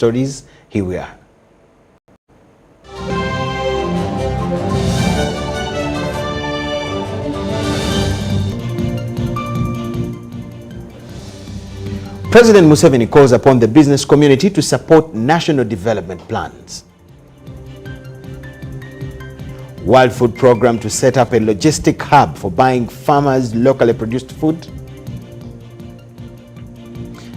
stories. Here we are. President Museveni calls upon the business community to support national development plans. World Food Program to set up a logistic hub for buying farmers' locally produced food.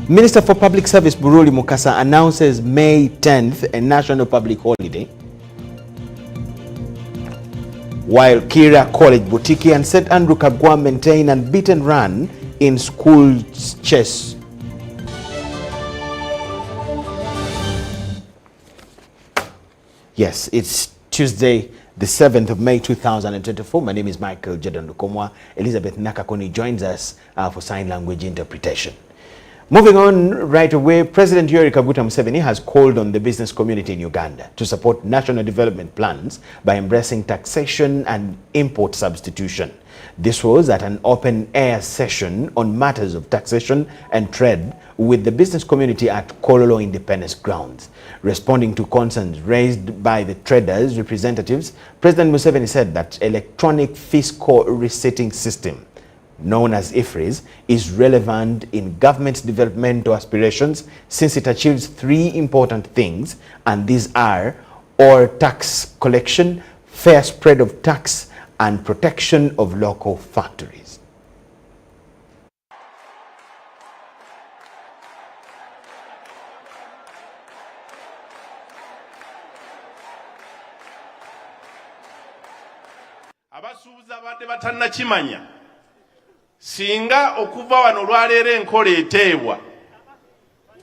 Minister for Public Service Buruli Mukasa announces May 10th a national public holiday. While Kira College Butiki and St. Andrew Kagwa maintain unbeaten run in school chess. Yes, it's Tuesday, the 7th of May 2024. My name is Micheal Lukomwa. Elizabeth Nakakoni joins us for sign language interpretation. Moving on right away, President Yoweri Museveni has called on the business community in Uganda to support national development plans by embracing taxation and import substitution. This was at an open-air session on matters of taxation and trade with the business community at Kololo Independence Grounds. Responding to concerns raised by the traders' representatives, President Museveni said that electronic fiscal receipting system, known as IFRIS, is relevant in government's developmental aspirations since it achieves three important things, and these are all tax collection, fair spread of tax, and protection of local factories. Abasuubuza abadde batannakimanya singa okuva wano lwaleero enkola eteebwa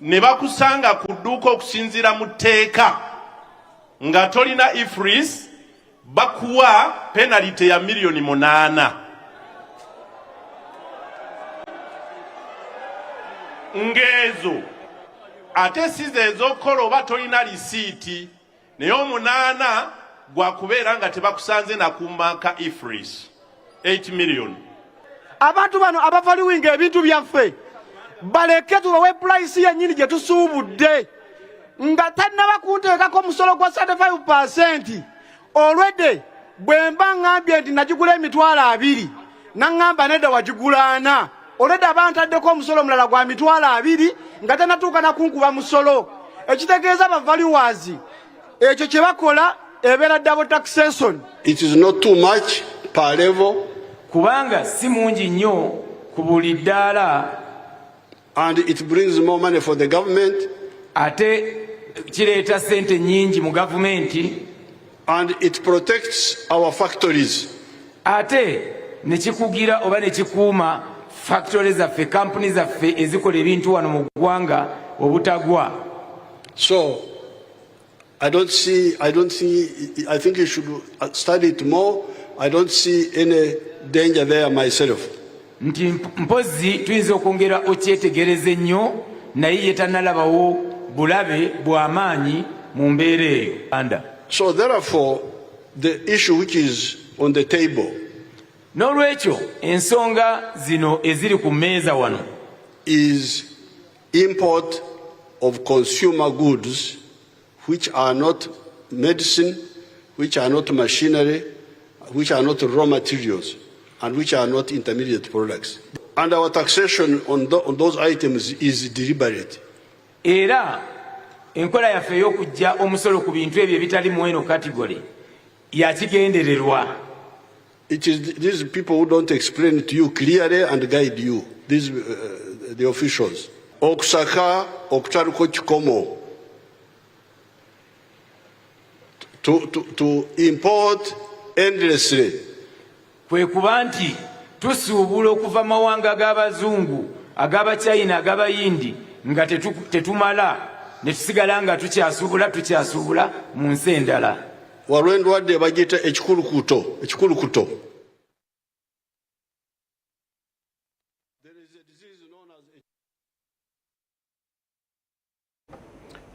ne bakusanga ku dduuka okusinziira mu tteeka nga tolina IFRIS bakuwa penalty ya milioni 8. Ngezo ate size ez'okukola oba tolina lisiiti naye 8 gwa kubeera nga tebakusanze na kumaka IFRIS 8 million. Abantu bano abavaliwinga ebintu byaffe baleke tubawe price yennyini gye tusuubudde nga tannaba kunteekako omusolo gwa 35%. Already bwe mba ngambye nti nagigula emitwalo 2 naŋŋamba nedda wagigula 4. Already abantaddeko omusolo mulala gwa mitwalo 2 nga tannatuuka nakunkuba musolo. Ekitegeeza abavaluers ekyo kye bakola ebeera double taxation. It is not too much per level. Kubanga si mungi nnyo ku buli ddaala. And it brings more money for the government. Ate kireeta ssente nnyingi mu gavumenti. And it protects our factories. Ate ne kikugira oba ne kikuuma factories zaffe, companies zaffe ezikola ebintu wano mu ggwanga obutagwa. So I think you should study it more. I don't see any danger there myself. Nti mpozi tuyinza okwongera okyetegereze nnyo naye ye tannalabawo bulabe bw'amaanyi mu mbeera eyo. So therefore, the issue which is on the table n'olwekyo ensonga zino eziri ku mmeeza wano is import of consumer goods which are not medicine, which are not machinery, which are not raw materials, and which are not intermediate products. And our taxation on those items is deliberate. Era enkola yaffe ey'okujja omusolo ku bintu ebyo ebitali mu eno category ya kigendererwa. It is these people who don't explain it to you clearly and guide you, these the officials. Okusaka okutaliko kikomo to import endlessly. Kwe kuba nti tusuubula okuva mawanga g'abazungu ag'abachina ag'abayindi nga tetumala ne tusigala nga tukyasuubula mu nsi endala. Walwendwadde bagiyita ekikulukuto.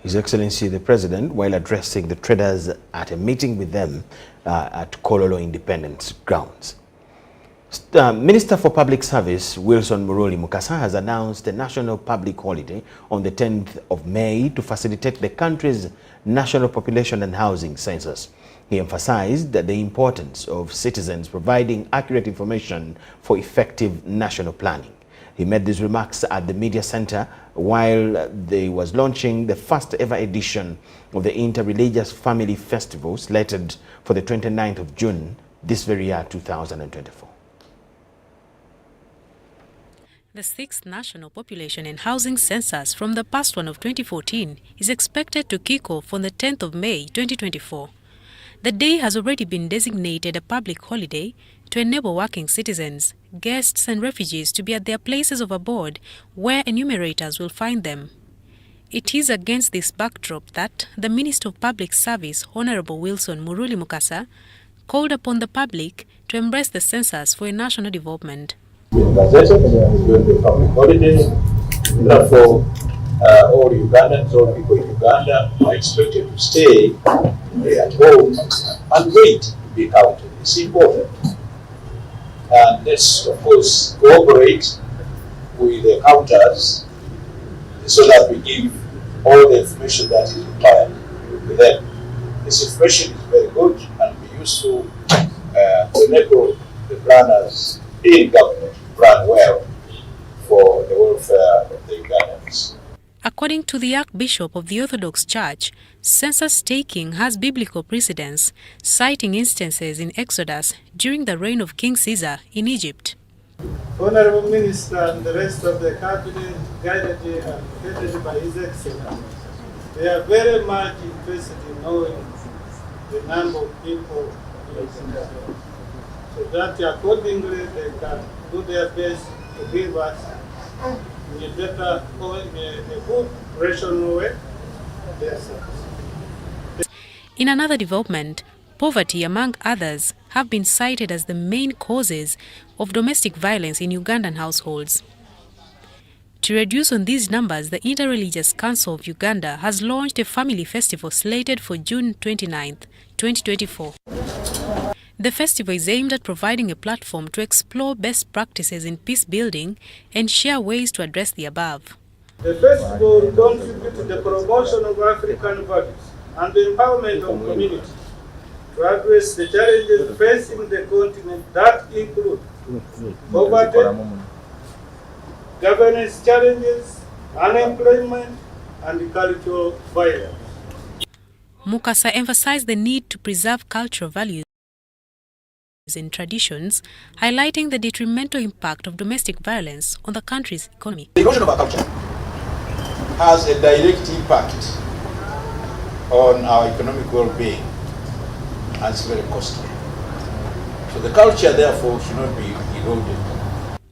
His Excellency the President, while addressing the traders at a meeting with them at Kololo Independence Grounds. Minister for Public Service Wilson Muruli Mukasa has announced a national public holiday on the 10th of May to facilitate the country's national population and housing census. He emphasized the importance of citizens providing accurate information for effective national planning. He made these remarks at the media center while they was launching the first ever edition of the Inter-Religious Family Festival slated for the 29th of June this very year 2024. The 6th National Population and Housing Census from the past one of 2014 is expected to kick off on the 10th of May 2024. The day has already been designated a public holiday to enable working citizens, guests and refugees to be at their places of abode where enumerators will find them. It is against this backdrop that the Minister of Public Service, Honorable Wilson Muruli Mukasa, called upon the public to embrace the census for a national development. Public holiday. Therefore, all Ugandans, all people in Uganda are expected to stay at home and wait to be counted. It's important. And let's, of course, cooperate with the counters so that we give all the information that is required to them. This information is very good and be useful to enable the planners in government to plan well for the welfare of the Ugandans. According to the Archbishop of the Orthodox Church, census taking has biblical precedence, citing instances in Exodus during the reign of King Caesar in Egypt. Honorable Minister and the rest of the cabinet, guided and headed by His Excellency, they are very much interested in knowing the number of people in Uganda, so that accordingly they can do their best to give us in a better or in a good, rational way their service. In another development, poverty, among others, have been cited as the main causes of domestic violence in Ugandan households. To reduce on these numbers, the Interreligious Council of Uganda has launched a family festival slated for June 29, 2024. The festival is aimed at providing a platform to explore best practices in peace building and share ways to address the above. The festival will contribute to the promotion of African values and the empowerment of communities to address the challenges facing the continent that include poverty, governance challenges, unemployment, and cultural violence. Mukasa emphasized the need to preserve cultural values and traditions, highlighting the detrimental impact of domestic violence on the country's economy. The erosion of our culture has a direct impact on our economic well-being and it's very costly. So the culture, therefore, should not be eroded.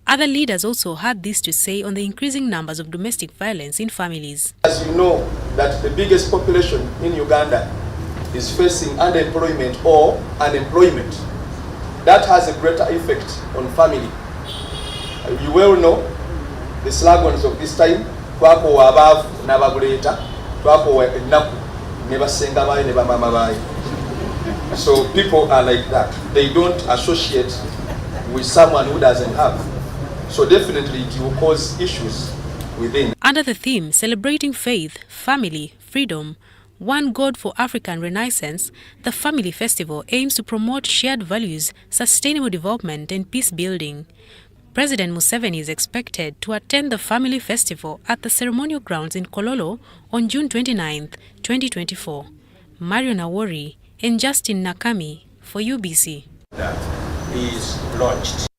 Other leaders also had this to say on the increasing numbers of domestic violence in families. As you know, that the biggest population in Uganda is facing unemployment or unemployment. That has a greater effect on family. You well know the slogans of this time, twako wabavu nabaguleta, twako enaku nebasenga bayi ne bamama bayi. So people are like that. They don't associate with someone who doesn't have. So definitely it will cause issues within. Under the theme Celebrating Faith, Family, Freedom, One God for African Renaissance, the Family Festival aims to promote shared values, sustainable development and peace building. President Museveni is expected to attend the Family Festival at the ceremonial grounds in Kololo on June 29, 2024. Mario Yoweri and Justin Nakami for UBC. That is launched.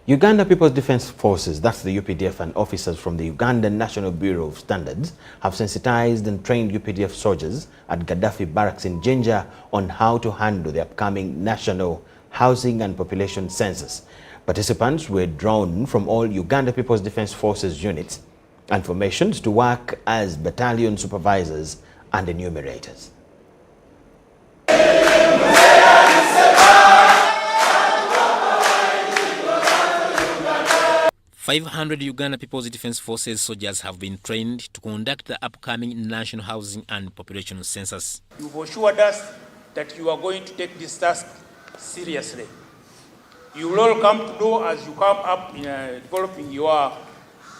Uganda People's Defense Forces, that's the UPDF, and officers from the Ugandan National Bureau of Standards have sensitized and trained UPDF soldiers at Gaddafi Barracks in Jinja on how to handle the upcoming national housing and population census. Participants were drawn from all Uganda People's Defense Forces units and formations to work as battalion supervisors and enumerators. 500 Uganda People's Defense Forces soldiers have been trained to conduct the upcoming national housing and population census. You've assured us that you are going to take this task seriously. You will all come to know as you come up in developing your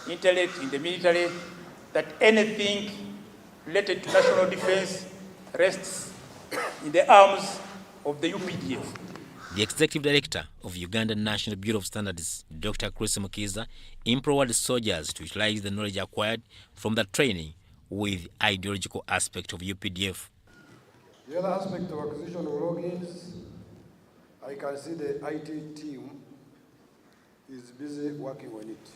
intellect in the military that anything related to national defense rests in the arms of the UPDF. The Executive Director of Uganda National Bureau of Standards, Dr. Chris Mukiza, empowered soldiers to utilize the knowledge acquired from the training with ideological aspect of UPDF. The other aspect of acquisition of logins, I can see the IT team is busy working on it.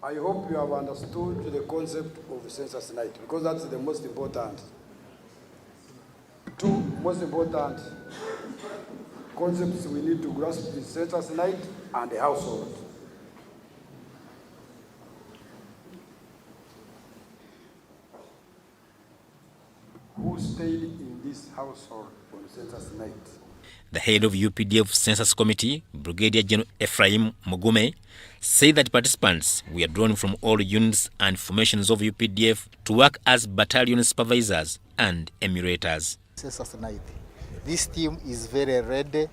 I hope you have understood the concept of census night, because that's the most important. Two most important concepts we need to grasp is census night and the household. Who stayed in this household on census night? The head of UPDF Census Committee, Brigadier General Ephraim Mugume, said that participants were drawn from all units and formations of UPDF to work as battalion supervisors and emulators. Census night. This team is very ready.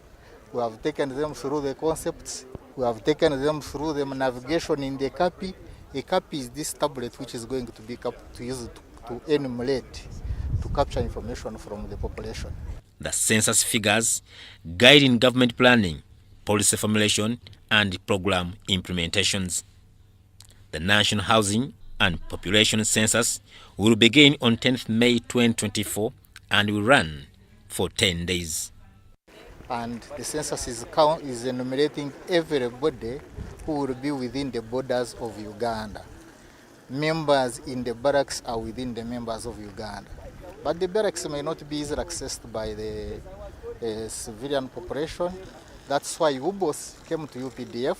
We have taken them through the concepts. We have taken them through the navigation in the CAPI. A CAPI is this tablet which is going to be used to emulate, to capture information from the population. The census figures guiding government planning, policy formulation, and program implementations. The National Housing and Population Census will begin on 10th May 2024 and will run for 10 days. And the census is enumerating everybody who will be within the borders of Uganda. Members in the barracks are within the members of Uganda. But the barracks may not be easily accessed by the civilian population. That's why UBOS came to UPDF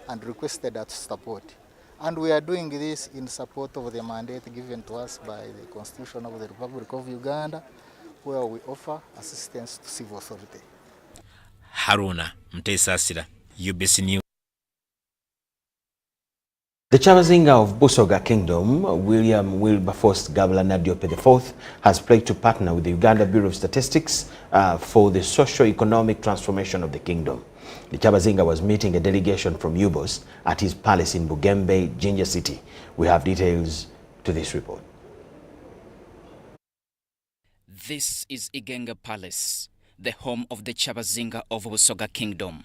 and requested that support. And we are doing this in support of the mandate given to us by the Constitution of the Republic of Uganda, where we offer assistance to civil authority. Haruna Mtesasira, UBC News. The Chabazinga of Busoga Kingdom, William Wilberforce Gabala Diop IV, has pledged to partner with the Uganda Bureau of Statistics for the socio-economic transformation of the kingdom. The Chabazinga was meeting a delegation from UBOS at his palace in Bugembe, Jinja City. We have details to this report. This is Igenga Palace, the home of the Chabazinga of Busoga Kingdom.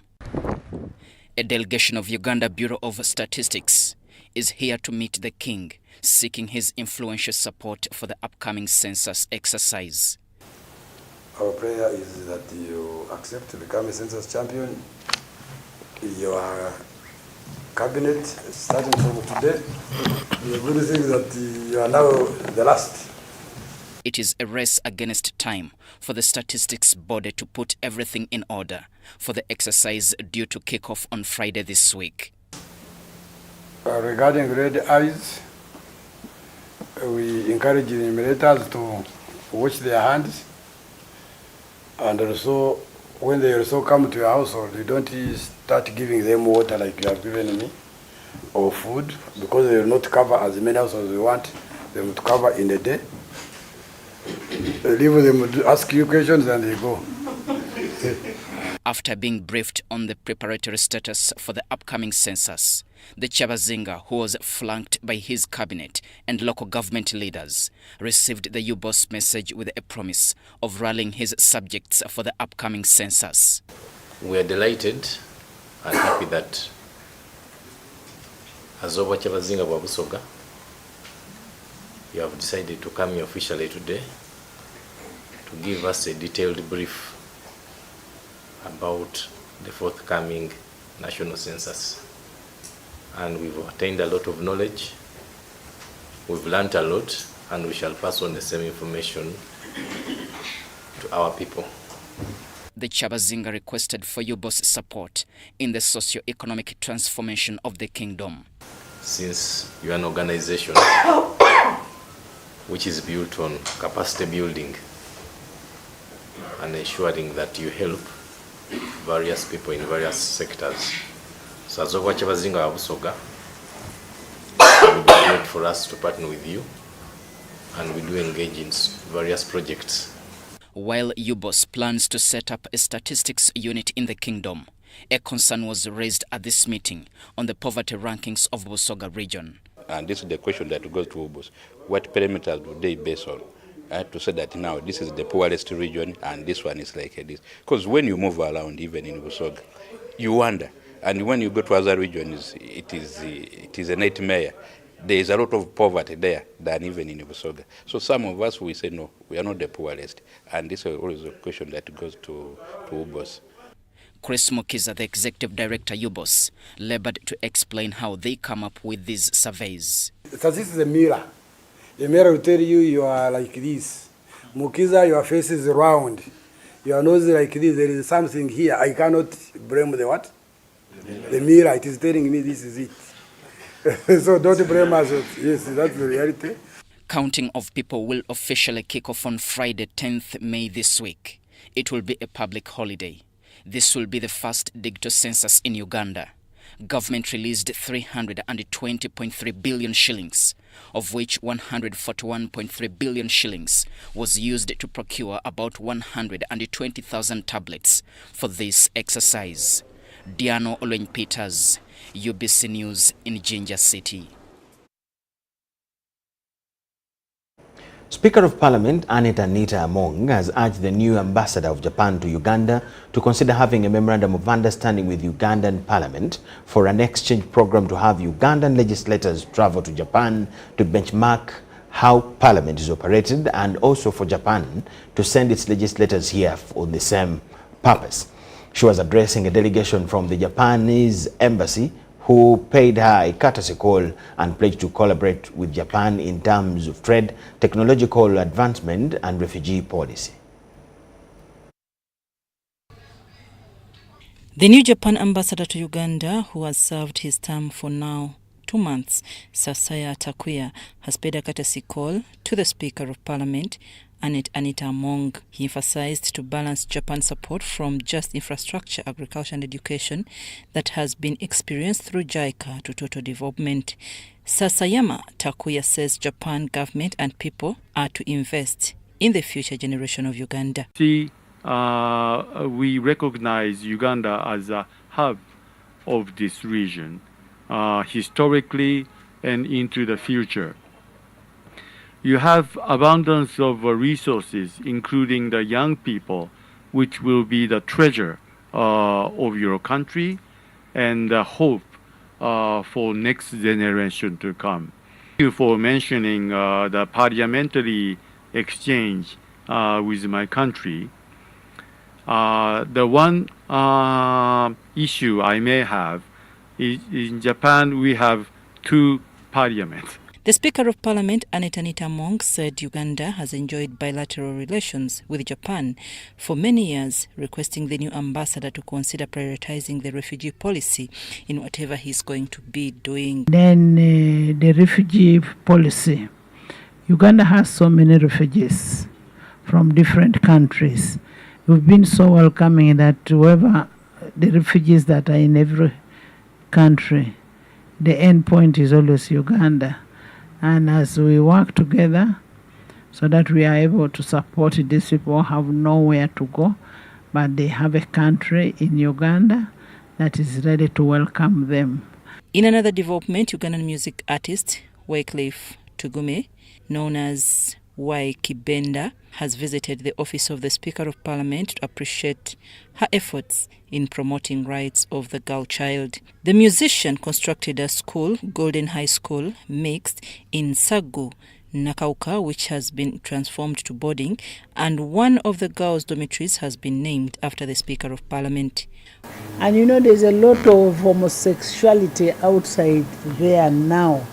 A delegation of Uganda Bureau of Statistics is here to meet the king, seeking his influential support for the upcoming census exercise. Our prayer is that you accept to become a census champion. Your cabinet, starting from today, the good thing is that you are now the last. It is a race against time for the statistics body to put everything in order for the exercise due to kick off on Friday this week. Regarding red eyes, we encourage the emulators to wash their hands, and also when they also come to your household, you don't start giving them water like you have given me, or food, because they will not cover as many households we want them to cover in a day. Leave them to ask you questions and they go. After being briefed on the preparatory status for the upcoming census, the Chabazinga, who was flanked by his cabinet and local government leaders, received the UBOS message with a promise of rallying his subjects for the upcoming census. We are delighted and happy that as Oba Chabazinga wa Busoga, you have decided to come here officially today to give us a detailed brief about the forthcoming national census. And we've attained a lot of knowledge, we've learned a lot, and we shall pass on the same information to our people. The Chabazinga requested for UBOS support in the socio-economic transformation of the kingdom. Since you are an organization which is built on capacity building and ensuring that you help various people in various sectors. So as Oba Chabazinga wa Busoga, it would be great for us to partner with you, and we do engage in various projects. While UBOS plans to set up a statistics unit in the kingdom, a concern was raised at this meeting on the poverty rankings of Busoga region. And this is the question that goes to UBOS. What parameters do they base on? To say that now this is the poorest region and this one is like this. Because when you move around, even in Busoga, you wonder. And when you go to other regions, it is a nightmare. There is a lot of poverty there than even in Busoga. So some of us, we say, no, we are not the poorest. And this is always a question that goes to UBOS. Chris Mukiza, the executive director, UBOS, labored to explain how they come up with these surveys. So this is a mirror. The mirror will tell you you are like this. Mukiza, your face is round. Your nose is like this. There is something here. I cannot blame the what? The mirror. It is telling me this is it. So don't blame us. Yes, that's the reality. Counting of people will officially kick off on Friday, 10th May this week. It will be a public holiday. This will be the first digital census in Uganda. Government released 320.3 billion shillings, of which 141.3 billion shillings was used to procure about 120,000 tablets for this exercise. Diano Olwen-Peters, UBC News in Jinja City. Speaker of Parliament Anita Among has urged the new ambassador of Japan to Uganda to consider having a memorandum of understanding with Ugandan Parliament for an exchange program to have Ugandan legislators travel to Japan to benchmark how Parliament is operated, and also for Japan to send its legislators here on the same purpose. She was addressing a delegation from the Japanese embassy who paid her a courtesy call and pledged to collaborate with Japan in terms of trade, technological advancement, and refugee policy. The new Japan ambassador to Uganda, who has served his term for now 2 months, Sasaya Takuya, has paid a courtesy call to the Speaker of Parliament, Anita Among. He emphasized to balance Japan's support from just infrastructure, agriculture and education that has been experienced through JICA to total development. Sasayama Takuya says Japan government and people are to invest in the future generation of Uganda. We recognize Uganda as a hub of this region, historically and into the future. You have abundance of resources, including the young people, which will be the treasure of your country and the hope for next generation to come. Thank you for mentioning the parliamentary exchange with my country. The one issue I may have is in Japan we have 2 parliaments. The Speaker of Parliament, Anita Among, said Uganda has enjoyed bilateral relations with Japan for many years, requesting the new ambassador to consider prioritizing the refugee policy in whatever he's going to be doing. Then the refugee policy. Uganda has so many refugees from different countries. We've been so welcoming that whoever the refugees that are in every country, the end point is always Uganda. And as we work together so that we are able to support these people who have nowhere to go, but they have a country in Uganda that is ready to welcome them. In another development, Ugandan music artist Wycliffe Tugume, known as Y Kibenda, has visited the office of the Speaker of Parliament to appreciate her efforts in promoting rights of the girl child. The musician constructed a school, Golden High School, mixed in Sagu, Nakauka, which has been transformed to boarding, and one of the girls' dormitories has been named after the Speaker of Parliament. And you know, there's a lot of homosexuality outside there now.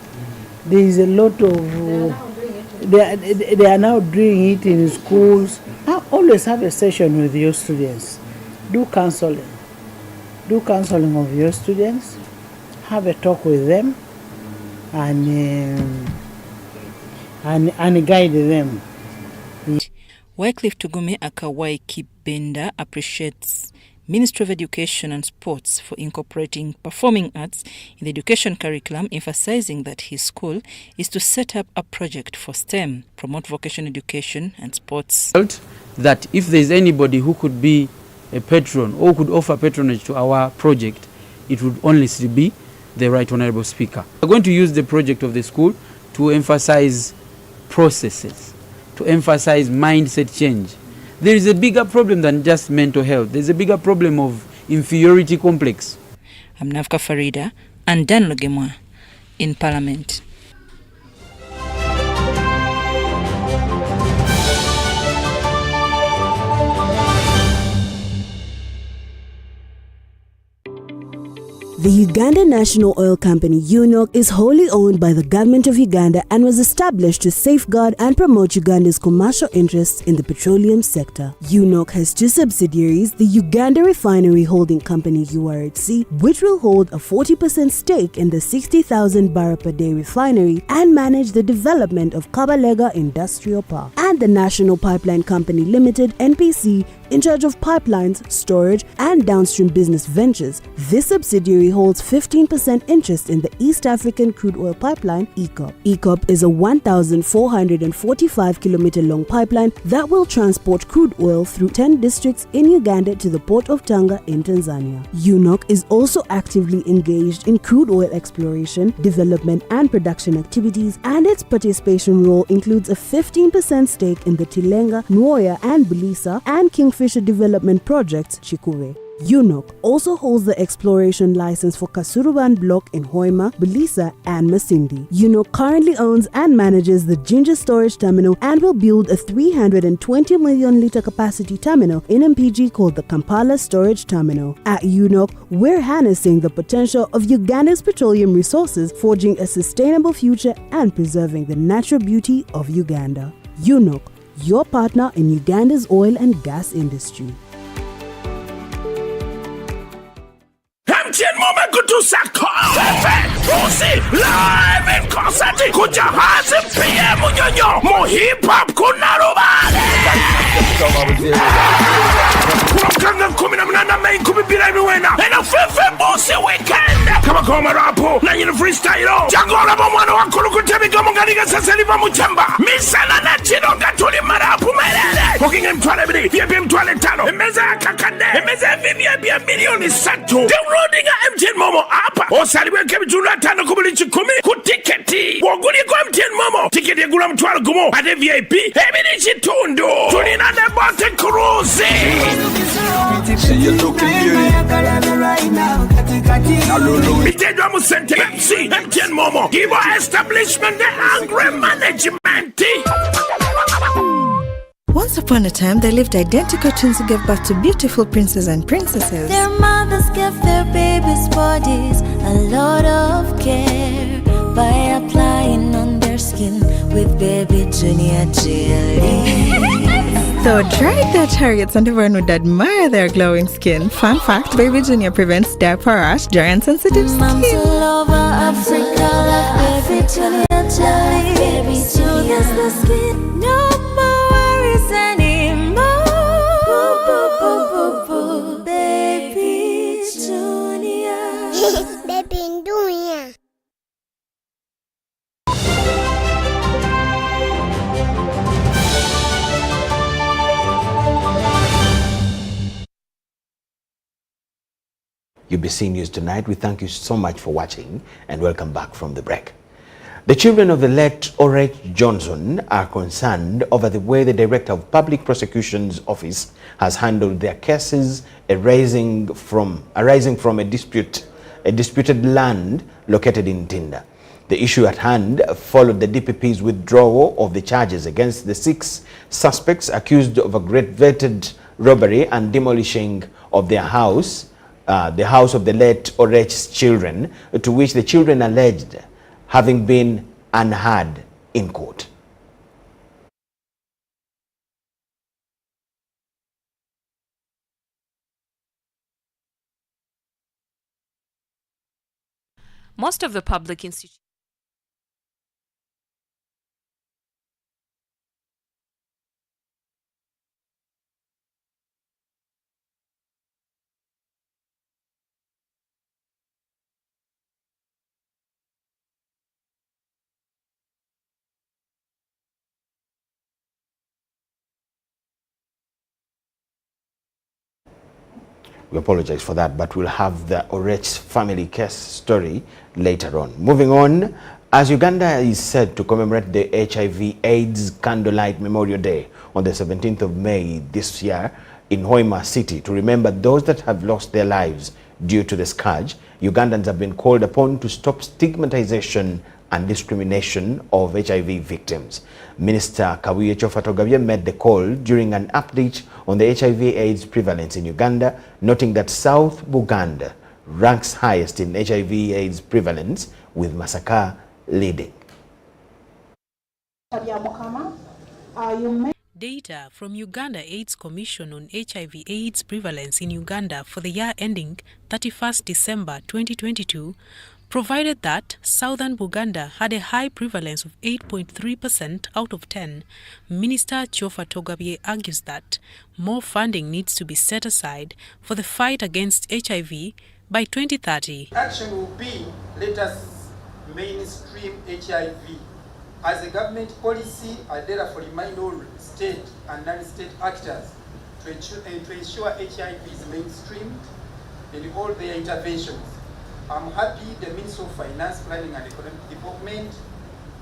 There is a lot of... They are now doing it in schools. I always have a session with your students. Do counseling. Do counseling of your students. Have a talk with them and guide them. Wycliffe Tugume Akawai Kibenda appreciates Ministry of Education and Sports for incorporating performing arts in the education curriculum, emphasizing that his school is to set up a project for STEM, promote vocational education and sports. That if there is anybody who could be a patron or could offer patronage to our project, it would only be the Right Honorable Speaker. We're going to use the project of the school to emphasize processes, to emphasize mindset change. There is a bigger problem than just mental health. There's a bigger problem of inferiority complex. I'm Navka Farida and Dan Lukomwa in Parliament. The Uganda National Oil Company, UNOC, is wholly owned by the government of Uganda and was established to safeguard and promote Uganda's commercial interests in the petroleum sector. UNOC has two subsidiaries, the Uganda Refinery Holding Company, Yoweri, which will hold a 40% stake in the 60,000 barrel per day refinery and manage the development of Kadaga Industrial Park, and the National Pipeline Company Limited, NPC, in charge of pipelines, storage, and downstream business ventures. This subsidiary holds 15% interest in the East African Crude Oil Pipeline, EACOP. EACOP is a 1,445-kilometer long pipeline that will transport crude oil through 10 districts in Uganda to the port of Tanga in Tanzania. UNOC is also actively engaged in crude oil exploration, development, and production activities, and its participation role includes a 15% stake in the Tilenga, Nwoya, and Bulisa, and Kingfisher Development Projects, Chikure. UNOC also holds the exploration license for Kasuruban Block in Hoima, Bulisa, and Masindi. UNOC currently owns and manages the Jinja Storage Terminal and will build a 320 million litre capacity terminal in MPG called the Kampala Storage Terminal. At UNOC, we're harnessing the potential of Uganda's petroleum resources, forging a sustainable future and preserving the natural beauty of Uganda. UNOC, your partner in Uganda's oil and gas industry. MTN Mama Kutusako live in concert kujahazi PM Nyonyo Mo hip hop kuna rubale Kurokanga 18 Mei 2024 Ena fefe bosi weekend Kama koma rapo na nyini freestyle Jangola mwana wakulu kutebika munganiga sasa liva muchamba Misala na chinoga tuli marapu melele Kokinge mtuale bidi Vyebi mtuale tano Emeza kakande Emeza vya milioni satu Downloading MTN Momo apa Osaliwe kebijula tano kubuli chikumi Kutiketi Woguli kwa MTN Momo Tiketi ya gula mtuale gumo Ade VIP Ebini chitundu Tulina nebote cruise See you looking beauty Mitedwa musente MC MTN Momo Give our establishment the angry management Once upon a time, there lived identical twins who gave birth to beautiful princes and princesses. Their mothers gave their babies' bodies a lot of care by applying on their skin with baby Junior jelly. Though dried their chariots and everyone would admire their glowing skin. Fun fact, baby Junior prevents diaper rash, dry and sensitive skin. Moms all over Africa love baby Junior jelly. Baby Junior the skin. No more worries anymore. Boo, boo, boo, boo, boo. Baby Junior. Baby Junior. UBC News Tonight. We thank you so much for watching and welcome back from the break. The children of the late Orenda Johnson are concerned over the way the Director of Public Prosecution's Office has handled their cases arising from a disputed land located in Tinda. The issue at hand followed the DPP's withdrawal of the charges against the 6 suspects accused of aggravated robbery and demolishing of their house, the house of the late Orenda's children, to which the children alleged having been unheard in court. Most of the public institutions We apologize for that, but we'll have the Orech family case story later on. Moving on, as Uganda is set to commemorate the HIV/AIDS Candlelight Memorial Day on the 17th of May this year in Hoima City to remember those that have lost their lives due to the scourge, Ugandans have been called upon to stop stigmatization and discrimination of HIV victims. Minister Kabuye Chofatogabye made the call during an update on the HIV/AIDS prevalence in Uganda, noting that South Buganda ranks highest in HIV/AIDS prevalence, with Masaka leading. Data from Uganda AIDS Commission on HIV/AIDS prevalence in Uganda for the year ending 31st December 2022 provided that Southern Buganda had a high prevalence of 8.3% out of 10. Minister Chofatogabye argues that more funding needs to be set aside for the fight against HIV by 2030. Action will be, let us mainstream HIV as a government policy and therefore remind all state and non-state actors to ensure HIV is mainstreamed in all their interventions. I'm happy the Ministry of Finance, Planning and Economic Development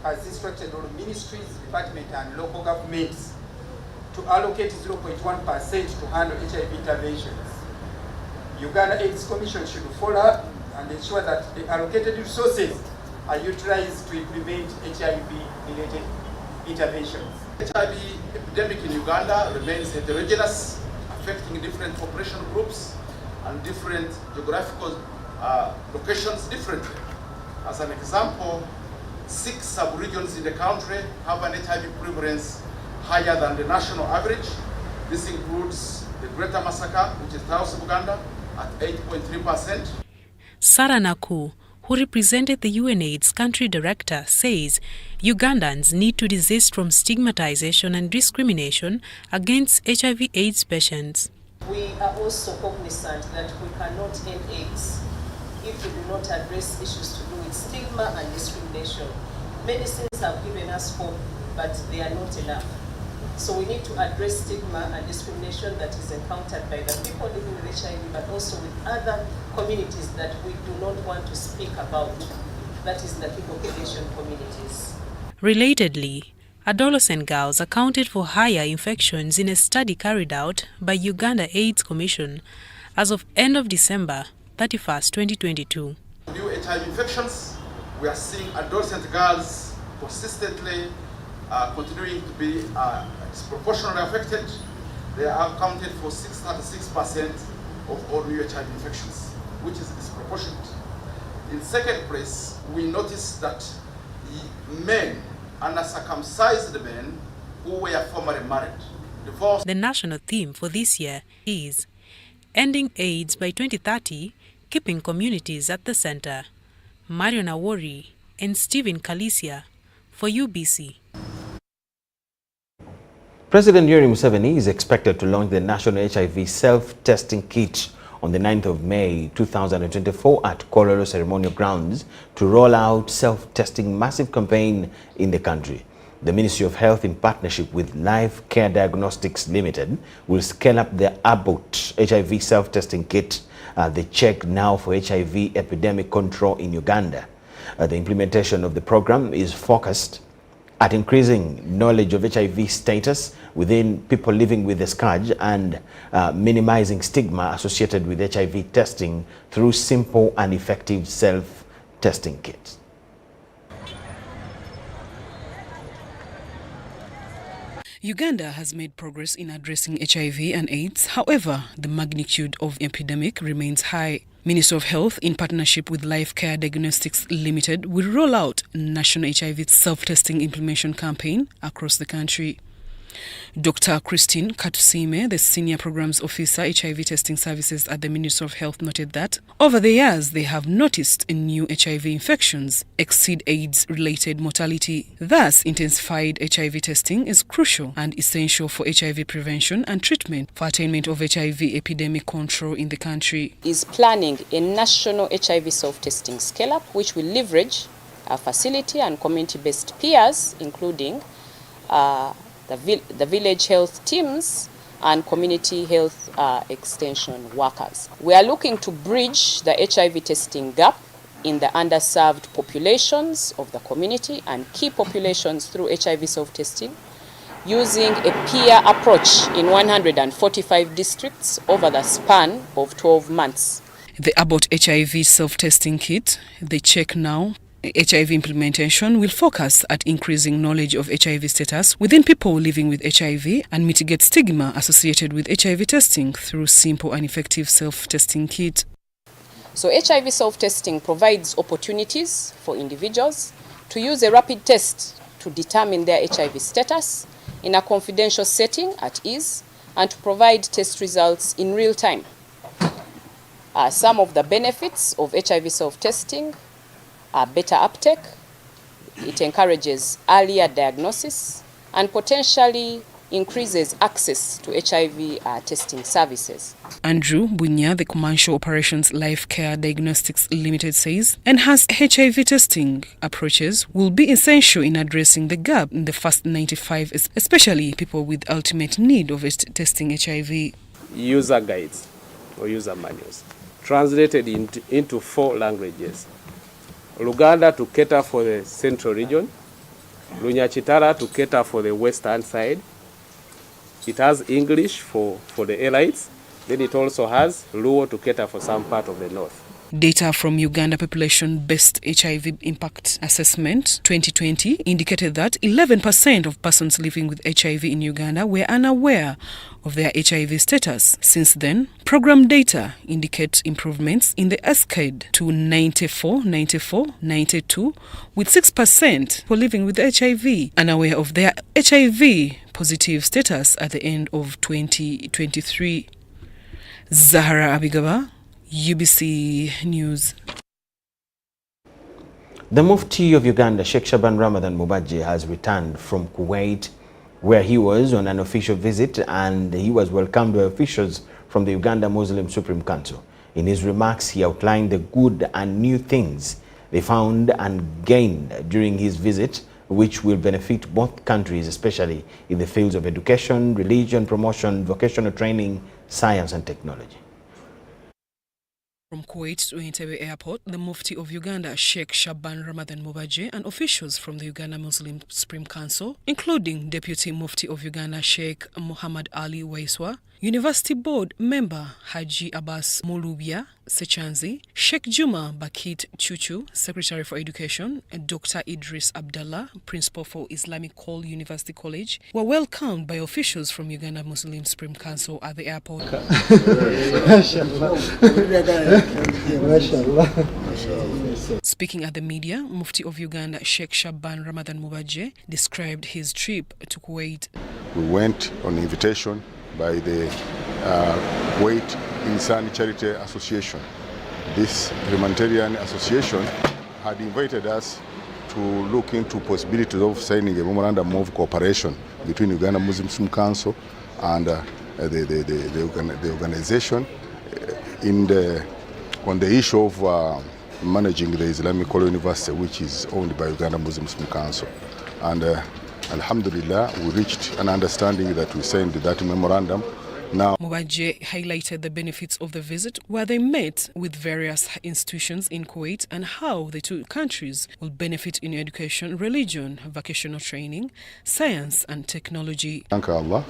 has instructed all ministries, departments and local governments to allocate 0.1% to handle HIV interventions. Uganda AIDS Commission should follow up and ensure that the allocated resources are utilized to implement HIV-related interventions. HIV epidemic in Uganda remains heterogeneous, affecting different population groups and different geographical locations differently. As an example, 6 sub-regions in the country have an HIV prevalence higher than the national average. This includes the Greater Masaka, which is South Uganda, at 8.3%. Sarah Naku, who represented the UNAIDS country director, says Ugandans need to desist from stigmatization and discrimination against HIV/AIDS patients. We are also cognizant that we cannot end AIDS if we do not address issues to do with stigma and discrimination. Medicines have given us hope, but they are not enough. So we need to address stigma and discrimination that is encountered by the people living with HIV, but also with other communities that we do not want to speak about. That is the people population communities. Relatedly, adolescent girls accounted for higher infections in a study carried out by Uganda AIDS Commission as of end of December 31st, 2022. New HIV infections, we are seeing adolescent girls consistently continuing to be disproportionately affected. They are accounted for 36% of all new HIV infections, which is disproportionate. In second place, we noticed that the men, uncircumcised men who were formerly married, divorced. The national theme for this year is Ending AIDS by 2030, Keeping Communities at the Center. Marion Yoweri and Stephen Kalisia for UBC. President Yoweri Museveni is expected to launch the National HIV Self-Testing Kit on the 9th of May 2024 at Kololo Ceremonial Grounds to roll out self-testing massive campaign in the country. The Ministry of Health, in partnership with Life Care Diagnostics Limited, will scale up the Abbott HIV self-testing kit, the Check Now for HIV epidemic control in Uganda. The implementation of the program is focused at increasing knowledge of HIV status within people living with the scourge and minimizing stigma associated with HIV testing through simple and effective self-testing kits. Uganda has made progress in addressing HIV and AIDS. However, the magnitude of the epidemic remains high. Ministry of Health, in partnership with Life Care Diagnostics Limited, will roll out National HIV Self-Testing Implementation Campaign across the country. Dr. Christine Katusime, the Senior Programs Officer, HIV Testing Services at the Ministry of Health, noted that over the years they have noticed new HIV infections exceed AIDS-related mortality. Thus, intensified HIV testing is crucial and essential for HIV prevention and treatment for attainment of HIV epidemic control in the country. Is planning a national HIV self-testing scale-up, which will leverage our facility and community-based peers, including the village health teams and community health extension workers. We are looking to bridge the HIV testing gap in the underserved populations of the community and key populations through HIV self-testing, using a peer approach in 145 districts over the span of 12 months. The Abbott HIV self-testing kit, the Check Now HIV implementation, will focus at increasing knowledge of HIV status within people living with HIV and mitigate stigma associated with HIV testing through simple and effective self-testing kit. So HIV self-testing provides opportunities for individuals to use a rapid test to determine their HIV status in a confidential setting at ease and to provide test results in real time. Some of the benefits of HIV self-testing are better uptake, it encourages earlier diagnosis, and potentially increases access to HIV testing services. Andrew Bunya, the Commercial Operations Life Care Diagnostics Limited, says enhanced HIV testing approaches will be essential in addressing the gap in the first 95, especially people with ultimate need of testing HIV. User guides or user manuals translated into 4 languages. Luganda to cater for the central region, Lunyachitara to cater for the western side. It has English for the elites, then it also has Luo to cater for some part of the north. Data from Uganda Population-Based HIV Impact Assessment 2020 indicated that 11% of persons living with HIV in Uganda were unaware of their HIV status. Since then, program data indicates improvements in the escade to 94, 92, with 6% who are living with HIV unaware of their HIV positive status at the end of 2023. Zahara Abigaba, UBC News. The Mufti of Uganda, Sheikh Shaban Ramadan Muhaji, has returned from Kuwait, where he was on an official visit, and he was welcomed by officials from the Uganda Muslim Supreme Council. In his remarks, he outlined the good and new things they found and gained during his visit, which will benefit both countries, especially in the fields of education, religion promotion, vocational training, science and technology. From Kuwait to Entebbe Airport, the Mufti of Uganda, Sheikh Shaban Ramadan Muhaji, and officials from the Uganda Muslim Supreme Council, including Deputy Mufti of Uganda, Sheikh Muhammad Ali Waiswa, University Board member Haji Abbas Mulubia Sechanzi, Sheikh Juma Bakit Chuchu, Secretary for Education, and Dr. Idris Abdallah, Principal for Islamic Call University College, were welcomed by officials from Uganda Muslim Supreme Council at the airport. Speaking at the media, Mufti of Uganda, Sheikh Shaban Ramadan Muhaji, described his trip to Kuwait. We went on invitation by the Kuwait Insani Charity Association. This humanitarian association had invited us to look into possibilities of signing a memorandum of cooperation between Uganda Muslim Council and the organization on the issue of managing the Islamic Call University, which is owned by Uganda Muslim Council. And Alhamdulillah, we reached an understanding that we signed that memorandum. Now, Muhaji highlighted the benefits of the visit, where they met with various institutions in Kuwait, and how the two countries will benefit in education, religion, vocational training, science and technology. Thank Allah.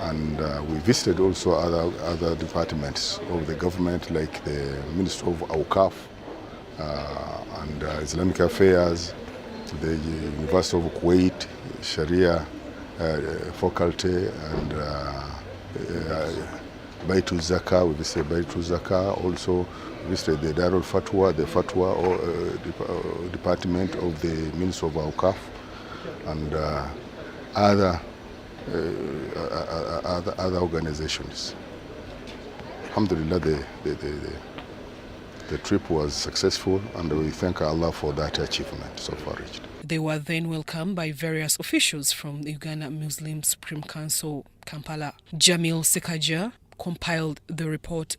And we visited also other departments of the government, like the Ministry of Awqaf and Islamic Affairs, the University of Kuwait, Sharia faculty, and Baitul Zakah. We visited Baitul Zakah. Also visited the Darul Fatwa, the Fatwa department of the Ministry of Awqaf, and other organizations. Alhamdulillah, the trip was successful, and we thank Allah for that achievement so far reached. They were then welcomed by various officials from the Uganda Muslim Supreme Council, Kampala. Jamil Sekaja compiled the report.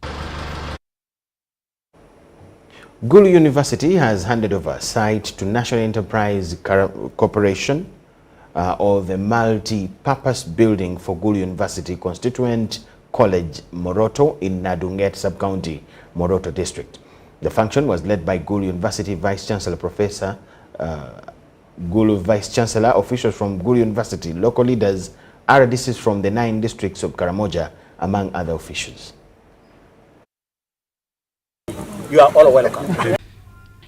Gulu University has handed over site to National Enterprise Corporation of the multi-purpose building for Gulu University Constituent College Moroto in Nadunget Sub-County, Moroto District. The function was led by Gulu University Vice-Chancellor Professor Gulu Vice-Chancellor, officials from Gulu University, local leaders, RDCs from the 9 districts of Karamoja, among other officials. You are all welcome.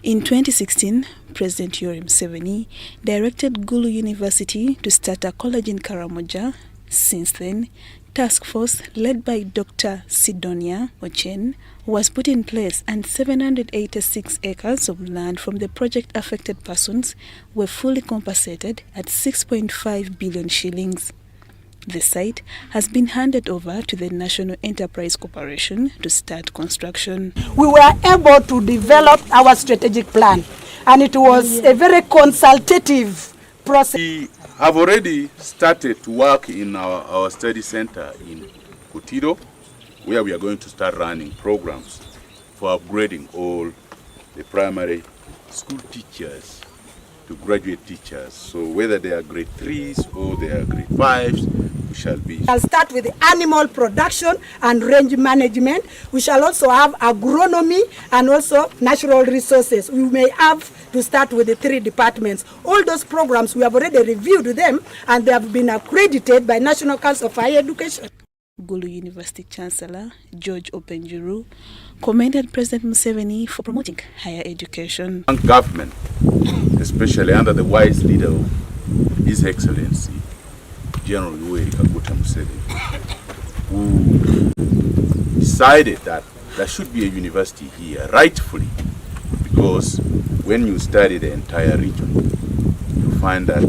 In 2016, President Yoweri Museveni directed Gulu University to start a college in Karamoja. Since then, task force led by Dr. Sidonia Ochen was put in place, and 786 acres of land from the project-affected persons were fully compensated at 6.5 billion shillings. The site has been handed over to the National Enterprise Corporation to start construction. We were able to develop our strategic plan, and it was a very consultative process. We have already started to work in our study center in Kutiro, where we are going to start running programs for upgrading all the primary school teachers to graduate teachers. So whether they are grade 3s or they are grade 5s, we shall be. I'll start with the animal production and range management. We shall also have agronomy and also natural resources. We may have to start with the 3 departments. All those programs, we have already reviewed them, and they have been accredited by National Council of Higher Education. Gulu University Chancellor George Openjuru commended President Museveni for promoting higher education. Government, especially under the wise leader of His Excellency General Yoweri Museveni, who decided that there should be a university here, rightfully, because when you study the entire region, you find that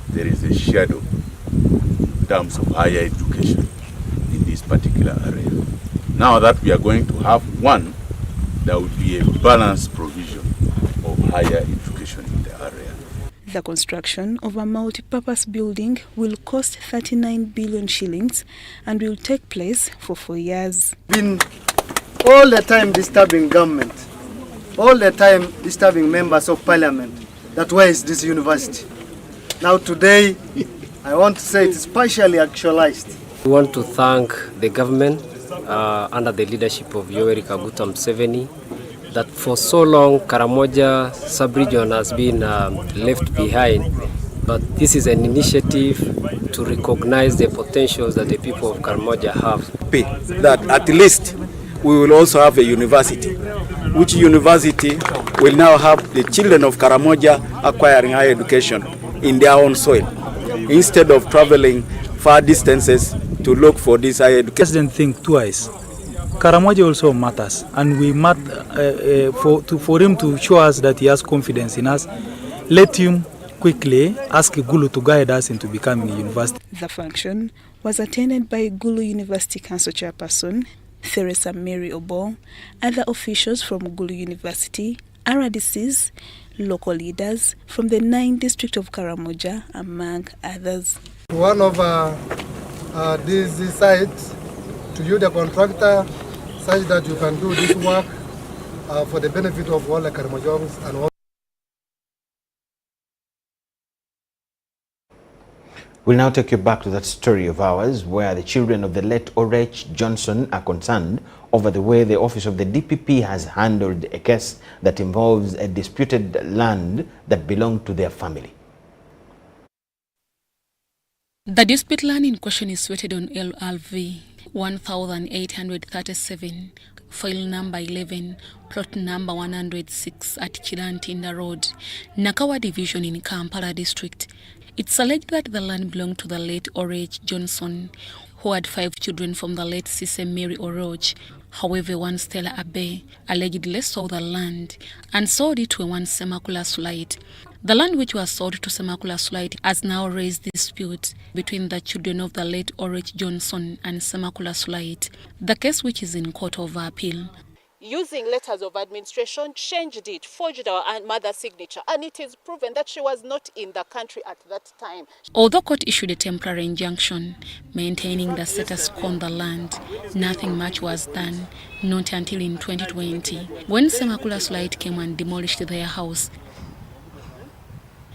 there is a shadow in terms of higher education in this particular area. Now that we are going to have one, there will be a balanced provision of higher education in the area. The construction of a multi-purpose building will cost 39 billion shillings and will take place for 4 years. Been all the time disturbing government, all the time disturbing members of parliament, that where is this university? Now today, I want to say it is partially actualized. We want to thank the government under the leadership of Yoweri Museveni, that for so long Karamoja sub-region has been left behind, but this is an initiative to recognize the potentials that the people of Karamoja have. That at least we will also have a university, which university will now have the children of Karamoja acquiring higher education in their own soil, instead of traveling far distances to look for this higher education. President think twice. Karamoja also matters, and we for him to show us that he has confidence in us, let him quickly ask Gulu to guide us into becoming a university. The function was attended by Gulu University Council Chairperson Theresa Mary Obo, other officials from Gulu University, RDCs, local leaders from the 9 district of Karamoja, among others. One of these sites, to you the contractor, such that you can do this work for the benefit of all the Karamojans and all. We'll now take you back to that story of ours where the children of the late Orenda Johnson are concerned over the way the office of the DPP has handled a case that involves a disputed land that belonged to their family. The dispute land in question is situated on LRV 1837, file number 11, plot number 106 at Kirantinda Road, Nakawa Division in Kampala District. It's alleged that the land belonged to the late Orenda Johnson, who had 5 children from the late Sister Mary Orenda. However, one Stella Abe allegedly sold the land and sold it to one Semakula Sulite. The land which was sold to Semakula Sulite has now raised dispute between the children of the late Orenda Johnson and Semakula Sulite. The case, which is in court of appeal, using letters of administration, changed it, forged our mother's signature, and it is proven that she was not in the country at that time. Although court issued a temporary injunction maintaining the status quo on the land, nothing much was done, not until in 2020, when Semakula Sulite came and demolished their house.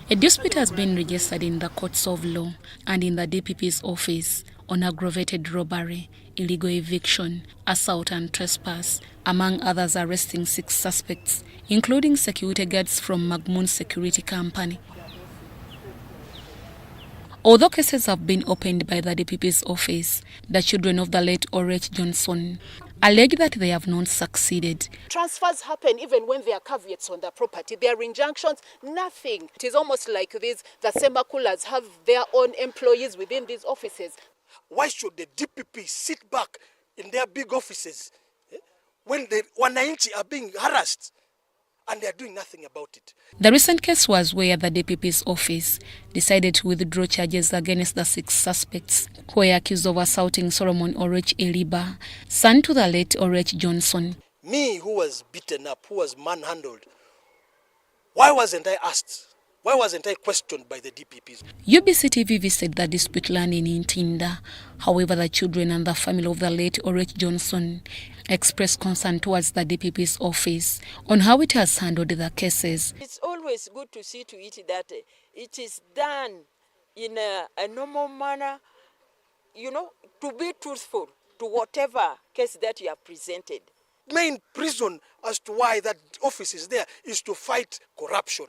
A dispute has been registered in the courts of law and in the DPP's office on aggravated robbery, illegal eviction, assault and trespass, among others, arresting 6 suspects, including security guards from Magmun Security Company. Although cases have been opened by the DPP's office, the children of the late Orenda Johnson allege that they have not succeeded. Transfers happen even when there are caveats on the property. There are injunctions, nothing. It is almost like this, the Semakulas have their own employees within these offices. Why should the DPP sit back in their big offices when the Wananchi are being harassed and they are doing nothing about it? The recent case was where the DPP's office decided to withdraw charges against the 6 suspects who were accused of assaulting Solomon Orech Eliba, son to the late Orenda Johnson. Me, who was beaten up, who was manhandled, why wasn't I asked? Why wasn't I questioned by the DPPs? UBC TV visited the dispute land in Ntinda. However, the children and the family of the late Orenda Johnson expressed concern towards the DPP's office on how it has handled the cases. It's always good to see to it that it is done in a normal manner, you know, to be truthful to whatever case that you have presented. Main reason as to why that office is there is to fight corruption.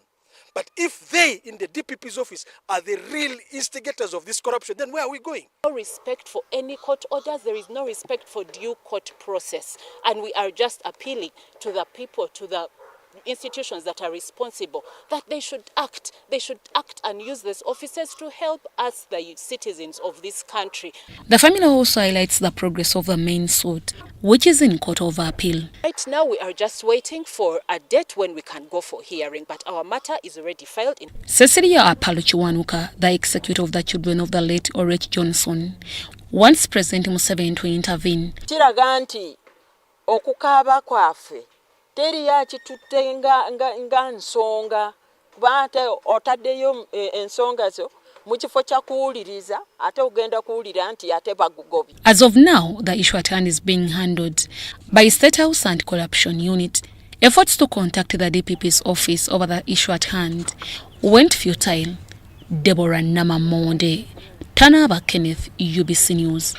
But if they, in the DPP's office, are the real instigators of this corruption, then where are we going? No respect for any court orders. There is no respect for due court process. And we are just appealing to the people, to the institutions that are responsible, that they should act. They should act and use these offices to help us, the citizens of this country. The family also highlights the progress of the main suit, which is in court of appeal. Right now, we are just waiting for a date when we can go for hearing, but our matter is already filed in. Cecilia Apaluchiwanuka, the executor of the children of the late Orenda Johnson, wants President Museveni to intervene. Chiraganti okukaba kwafe teri yakitutte nga nsonga kubate otaddeyo ensonga zo mu kifo kya kuwuliriza ate ogenda kuwulira nti ate bagugobye. As of now, the issue at hand is being handled by State House Anti-Corruption Unit. Efforts to contact the DPP's office over the issue at hand went futile. Deborah Namamonde, Tanaba Kenneth, UBC News.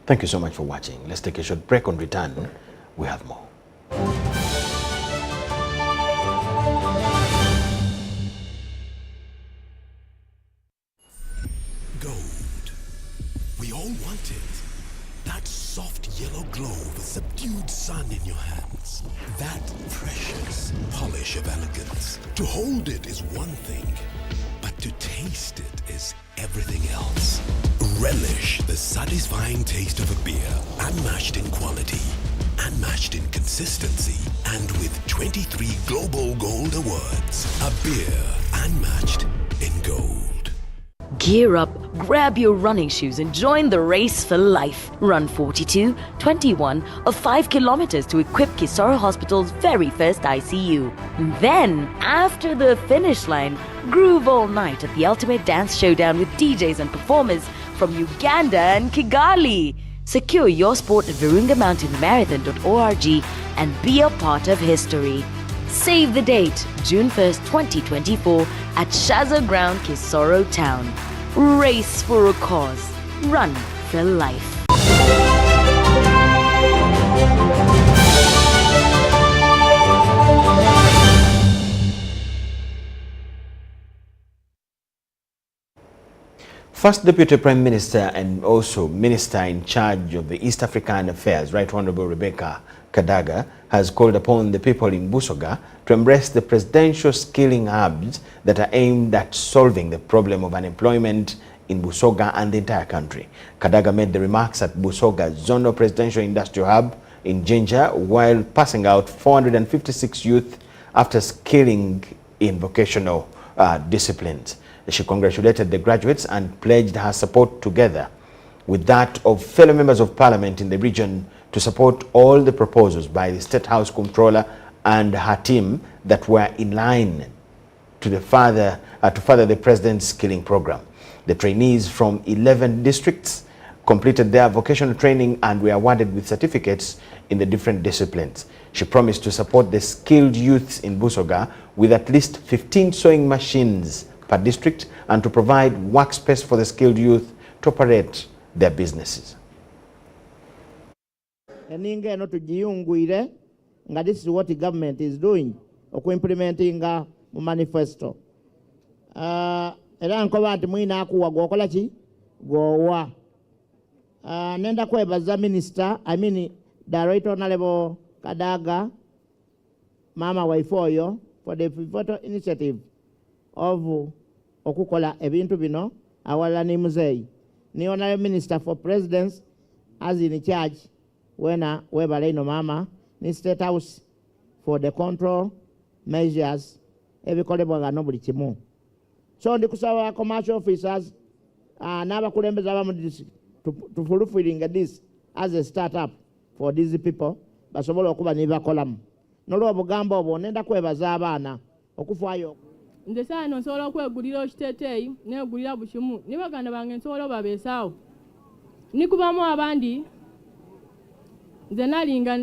Thank you so much for watching. Let's take a short break. On return, we have more. Gold. We all want it. That soft yellow glow of a subdued sun in your hands. That precious polish of elegance. To hold it is one thing, but to taste it is everything else. Relish the satisfying taste of a beer, unmatched in quality, unmatched in consistency, and with 23 Global Gold Awards. A beer unmatched in gold. Gear up, grab your running shoes and join the race for life. Run 42, 21 or 5 kilometers to equip Kisoro Hospital's very first ICU. Then, after the finish line, groove all night at the ultimate dance showdown with DJs and performers from Uganda and Kigali. Secure your sport at virungamountainmarathon.org and be a part of history. Save the date, June 1st, 2024 at Shaza Ground, Kisoro Town. Race for a cause. Run for life. First Deputy Prime Minister and also Minister in charge of the East African Affairs, Right Honorable Rebecca Kadaga, has called upon the people in Busoga to embrace the presidential skilling hubs that are aimed at solving the problem of unemployment in Busoga and the entire country. Kadaga made the remarks at Busoga Zonal Presidential Industrial Hub in Jinja while passing out 456 youth after skilling in vocational disciplines. She congratulated the graduates and pledged her support together with that of fellow members of parliament in the region to support all the proposals by the State House Comptroller and her team that were in line to further the President's skilling program. The trainees from 11 districts completed their vocational training and were awarded with certificates in the different disciplines. She promised to support the skilled youths in Busoga with at least 15 sewing machines per district and to provide workspace for the skilled youth to operate their businesses. Eninga no tujiunguire nga this is what the government is doing implementing manifesto. Era nkoba nti mwina akuwa gwokola ki gwowa. Nenda kwebaza minister, the right honorable Kadaga, mama waifoyo, for the pivotal initiative of okukola ebintu bino awala ni muzei. Ni honorable minister for presidents as in charge when webaleino mama ni state house for the control measures ebikolebwa no buli kimu. So ndikusaba commercial officers n'abakulembeze abamu to fulfilling this as a startup for these people basobola okuba nibakolamu nolwo bugamba obwo nenda kwebaza abaana okufaayo nze saano nsobola okwegulira okiteteeyi negulira bukimu ni baganda bange nsobola obabeesaawo nikubamu abandi nze nalinga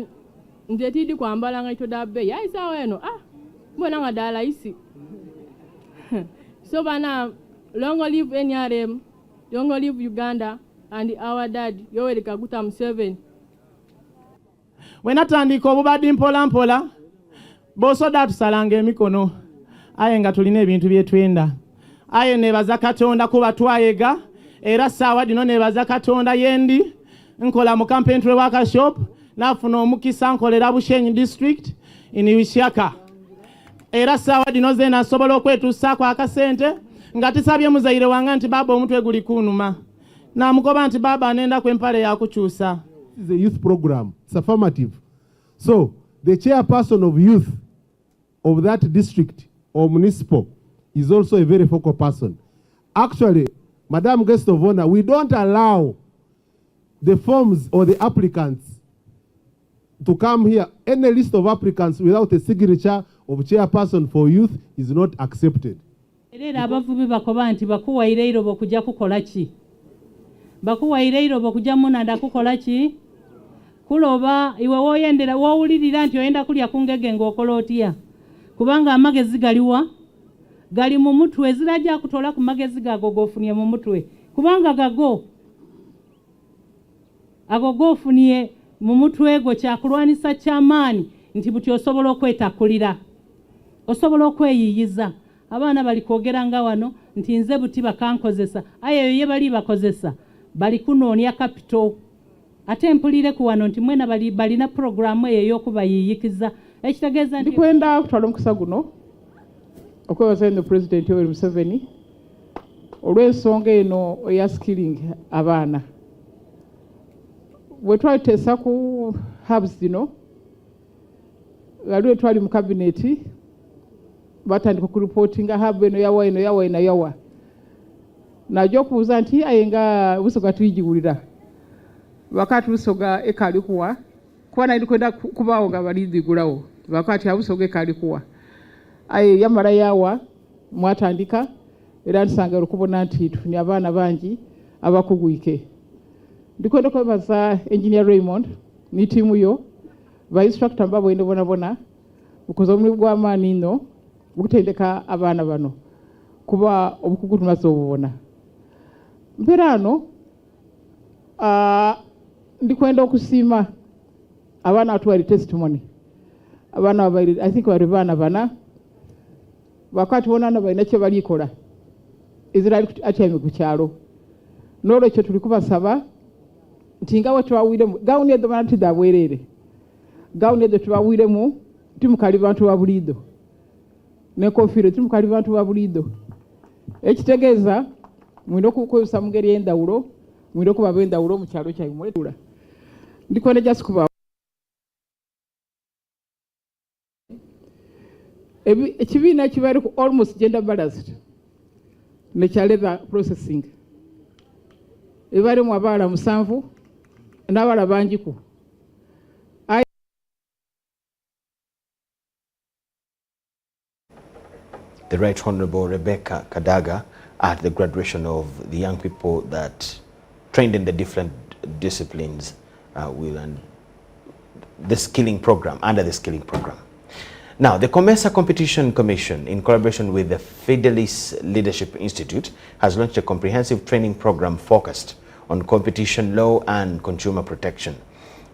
nze tidi kwambala nga itoda bbeeyi ayisaawo eno mbona nga ddala isi so bana long live NRM, long live Uganda and our dad Yoweri Kaguta Museveni. Wenatandika obubadde mpola bosoda tusalanga emikono aye nga tulina ebintu byetwenda aye nebaza Katonda kuba twayega era saawa dino nebaza Katonda yendi nkola mu campaign workshop nafuna omukisa nkolera Bushenyi district in Wishyaka era saawa dino zena asobola okwetuusaako akasente nga tisabye muzaire wange nti baba omutwe guli kunuma namugoba nti baba nenda kwempale yakukyusa. This is a youth program. It's affirmative. So the chairperson of youth of that district or municipal is also a very focal person. Actually, Madam Guest of Honor, we don't allow the forms or the applicants to come here. Any list of applicants without a signature of chairperson for youth is not accepted. Era abavubi bakoba nti bakuwaire irobo kujja kukola ki? Bakuwaire irobo kujja munanda kukola ki? Kuloba iwe woyendera wowulirira nti oyenda kulya kungege ng'okola otya. Kubanga amagezi galiwa gali mu mutwe ezirajja kutola ku magezi gago gofunye mu mutwe. Kubanga gago agogofunye mu mutwe go kyakulwanisa kyamaani nti buti osobola okwetakulira. Osobola okweyiyiza. Abaana bali kwogera nga wano nti nze buti bakankozesa aye ye bali bakozesa bali kunoonya capital ate mpulire ku wano nti mwena balina programu eyo y'okubayiyikiza ekitegeeza nti kwenda okutwala omukisa guno okwebaza eno President Yoweri Museveni olw'ensonga eno eya skilling abaana bwe twaliteesa ku hubs zino waliwo twali mu kabineti batandika kureportinga hub eno yawa najja okubuuza nti aye nga Busoga tuyigulira wakati Busoga ekali kuwa kuba nali kwenda kubaawo nga balidhigulawo wakati Busoga ekali kuwa aye yamala yawa mwatandika era nsanga okubona nti tufuni abaana bangi abakugwike ndikwenda kwebaza Engineer Raymond ni tiimu yo ba instructor mbabo ende bona ukoza omulimu gw'amaani ino okutendeka abaana bano kuba obukugu tumaze obubona mbeera ano ndikwenda okusiima abaana atuwali testimony abaana babaire I think bari baana bana wakati bonana balina kye balikola Israel atyame ku kyalo n'olwekyo tuli kubasaba nti nga bwe twawiremu gawuni ezo bana tidabwerere gawuni ezo twawiremu timukali bantu ba bulido nekofiro timukali bantu ba bulido ekitegeeza mwino okukozesa mu ngeri y'endawulo mwino okuba b'endawulo mu kyalo kyammwe ndikwenda just kuba ekibiina ekibali ku almost gender balanced nekya leather processing ebalimu abaala 7 n'abaala bangiku. The Right Honorable Rebecca Kadaga at the graduation of the young people that trained in the different disciplines will and the skilling program, under the skilling program. Now, the COMESA Competition Commission, in collaboration with the Fidelis Leadership Institute, has launched a comprehensive training program focused on competition law and consumer protection.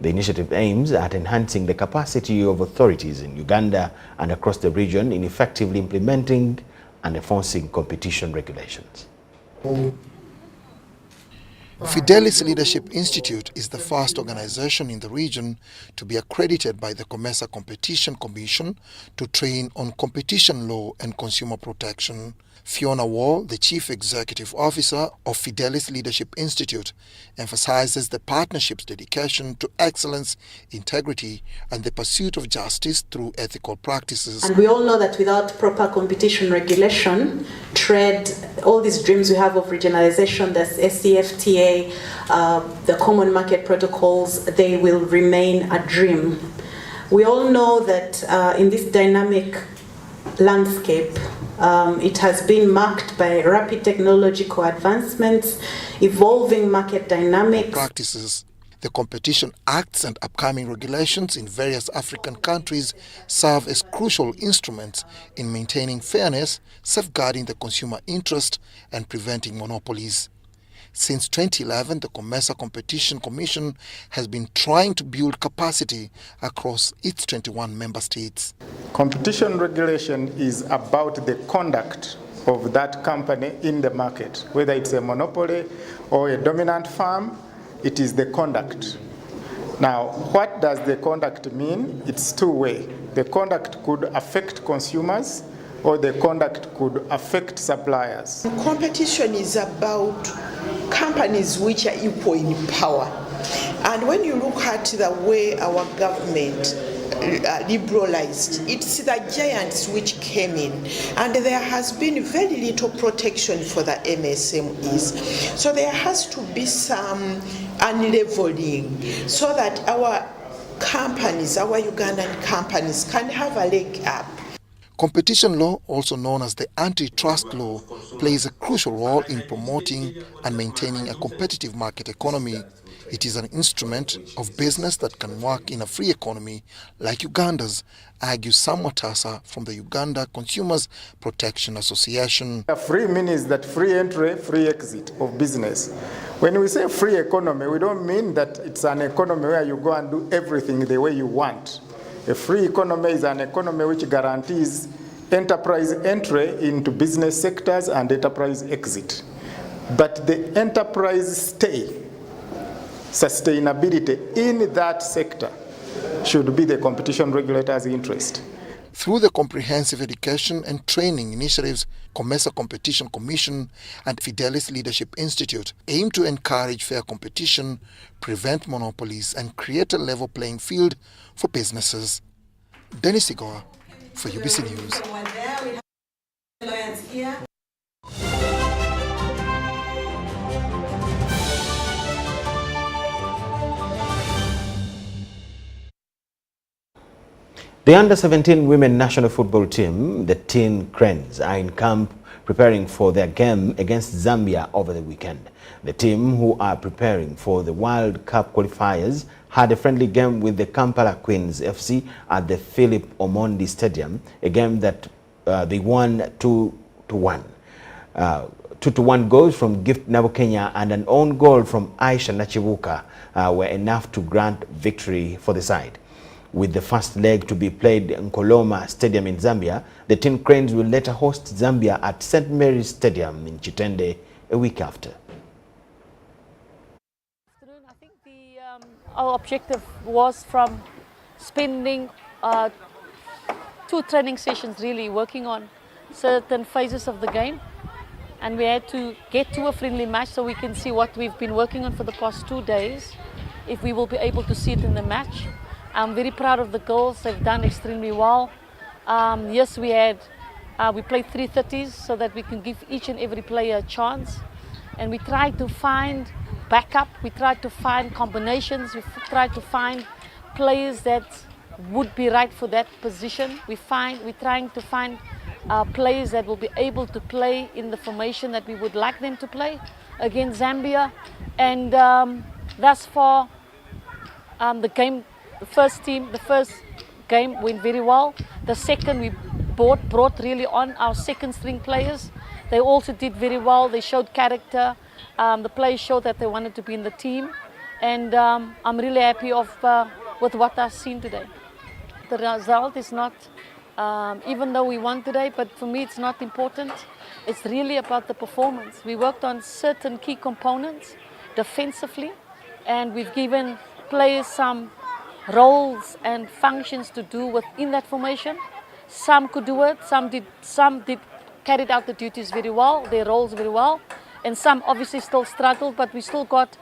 The initiative aims at enhancing the capacity of authorities in Uganda and across the region in effectively implementing and enforcing competition regulations. Fidelis Leadership Institute is the first organization in the region to be accredited by the COMESA Competition Commission to train on competition law and consumer protection. Fiona Wall, the Chief Executive Officer of Fidelis Leadership Institute, emphasizes the partnership's dedication to excellence, integrity, and the pursuit of justice through ethical practices. And we all know that without proper competition regulation, trade, all these dreams we have of regionalization, that's SCFTA, the common market protocols, they will remain a dream. We all know that in this dynamic landscape, it has been marked by rapid technological advancements, evolving market dynamics. Practices. The Competition Acts and upcoming regulations in various African countries serve as crucial instruments in maintaining fairness, safeguarding the consumer interest, and preventing monopolies. Since 2011, the COMESA Competition Commission has been trying to build capacity across its 21 member states. Competition regulation is about the conduct of that company in the market. Whether it's a monopoly or a dominant firm, it is the conduct. Now, what does the conduct mean? It's two-way. The conduct could affect consumers, or the conduct could affect suppliers. Competition is about companies which are equal in power. And when you look at the way our government liberalized, it's the giants which came in, and there has been very little protection for the MSMEs. So there has to be some unleveling so that our companies, our Ugandan companies, can have a leg up. Competition law, also known as the antitrust law, plays a crucial role in promoting and maintaining a competitive market economy. It is an instrument of business that can work in a free economy like Uganda's, argues Sam Watasa from the Uganda Consumers Protection Association. Free means that free entry, free exit of business. When we say free economy, we don't mean that it's an economy where you go and do everything the way you want. A free economy is an economy which guarantees enterprise entry into business sectors and enterprise exit. But the enterprise stay, sustainability in that sector should be the competition regulator's interest. Through the comprehensive education and training initiatives, COMESA Competition Commission and Fidelis Leadership Institute aim to encourage fair competition, prevent monopolies, and create a level playing field for businesses. Dennis Igoa for UBC News. The under-17 women national football team, the Teen Cranes, are in camp preparing for their game against Zambia over the weekend. The team, who are preparing for the World Cup qualifiers, had a friendly game with the Kampala Queens FC at the Philip Omondi Stadium, a game that they won 2-1. 2-1 goals from Gift Nabukenya and an own goal from Aisha Nachibuka were enough to grant victory for the side. With the first leg to be played in Nkoloma Stadium in Zambia, the Teen Cranes will later host Zambia at St. Mary's Stadium in Chitende a week after. I think our objective was from spending 2 training sessions really working on certain phases of the game, and we had to get to a friendly match so we can see what we've been working on for the past 2 days, if we will be able to see it in the match. I'm very proud of the girls. They've done extremely well. Yes, we played 330s so that we can give each and every player a chance. And we tried to find backup. We tried to find combinations. We tried to find players that would be right for that position. We're trying to find players that will be able to play in the formation that we would like them to play. Against Zambia, And thus far, the first game went very well. The second, we brought really on our second string players. They also did very well. They showed character. The players showed that they wanted to be in the team. And I'm really happy with what I've seen today. The result is not, even though we won today, but for me it's not important. It's really about the performance. We worked on certain key components defensively, and we've given players some roles and functions to do within that formation. Some could do it, some did carried out the duties very well, their roles very well, and some obviously still struggled, but we still got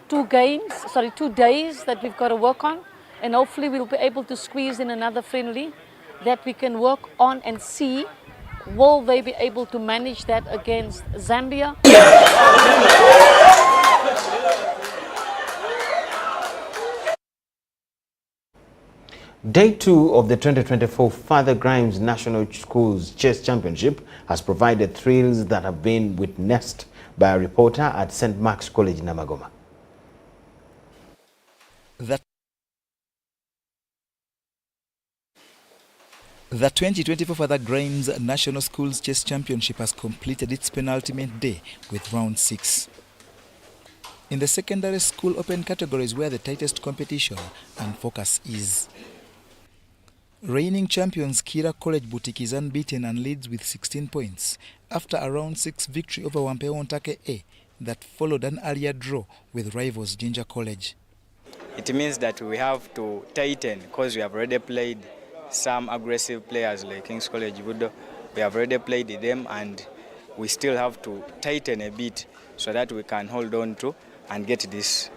2 days that we've got to work on, and hopefully we'll be able to squeeze in another friendly that we can work on and see will they be able to manage that against Zambia. Day 2 of the 2024 Father Grimes National Schools Chess Championship has provided thrills that have been witnessed by a reporter at St. Mark's College, Namagoma. The 2024 Father Grimes National Schools Chess Championship has completed its penultimate day with round 6. In the secondary school open categories where the tightest competition and focus is. Reigning champions Kira College Boutique is unbeaten and leads with 16 points after a round 6 victory over Wampewontake A that followed an earlier draw with rivals Jinja College. It means that we have to tighten because we have already played some aggressive players like King's College Budo. We have already played them and we still have to tighten a bit so that we can hold on to and get this,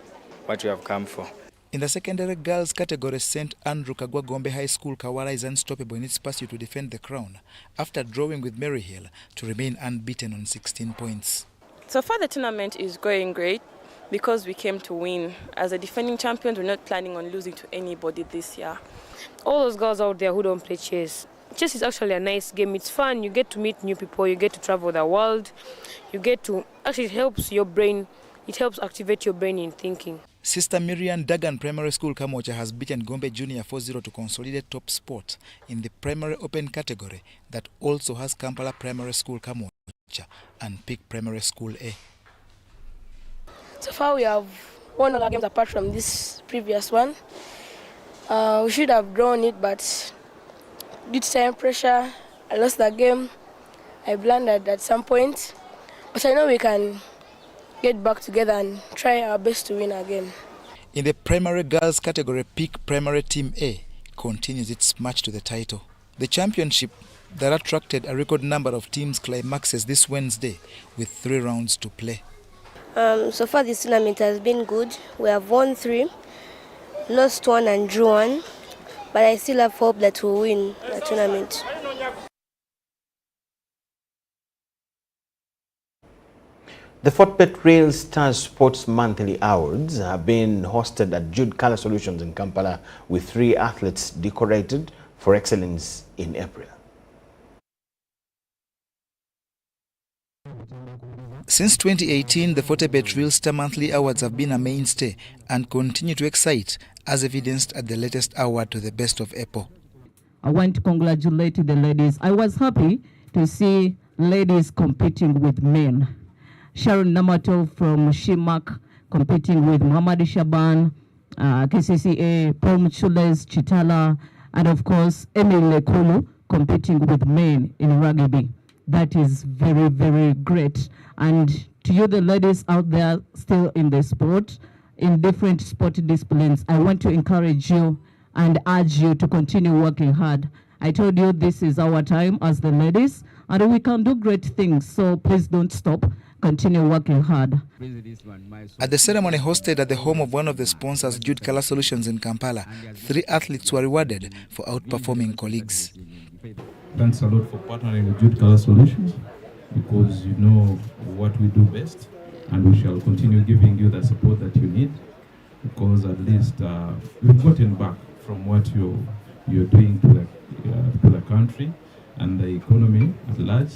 what we have come for. In the secondary girls category, St. Andrew Kagwa Gombe High School Kawala is unstoppable in its pursuit to defend the crown after drawing with Maryhill to remain unbeaten on 16 points. So far the tournament is going great because we came to win. As a defending champions, we're not planning on losing to anybody this year. All those girls out there who don't play chess, chess is actually a nice game. It's fun. You get to meet new people. You get to travel the world. You get to, actually it helps your brain. It helps activate your brain in thinking. Sister Miriam Dagan Primary School Kamocha has beaten Gombe Junior 4-0 to consolidate top spot in the primary open category that also has Kampala Primary School Kamocha and Peak Primary School A. So far we have won all our games apart from this previous one. We should have drawn it, but due to time pressure, I lost the game. I blundered at some point, but I know we can get back together and try our best to win again. In the primary girls category, Peak Primary Team A continues its march to the title. The championship that attracted a record number of teams climaxes this Wednesday with 3 rounds to play. So far this tournament has been good. We have won 3, lost 1 and drew 1, but I still have hope that we'll win the tournament. The Fort Bet Rail Stars Sports Monthly Awards have been hosted at Jude Color Solutions in Kampala with 3 athletes decorated for excellence in April. Since 2018, the Fortebet Real Star Monthly Awards have been a mainstay and continue to excite, as evidenced at the latest award to the best of Apple. I want to congratulate the ladies. I was happy to see ladies competing with men. Sharon Namato from Shimak competing with Muhammad Shaban, KCCA, Paul Mchules, Chitala, and of course, Emily Lekulu competing with men in rugby. That is very, very great. And to you, the ladies out there still in the sport, in different sport disciplines, I want to encourage you and urge you to continue working hard. I told you this is our time as the ladies, and we can do great things. So please don't stop. Continue working hard. At the ceremony hosted at the home of one of the sponsors, Jude Color Solutions in Kampala, 3 athletes were rewarded for outperforming colleagues. Thanks a lot for partnering with Jude Color Solutions, because you know what we do best, and we shall continue giving you the support that you need, because at least we've gotten back from what you're doing to the country and the economy at large.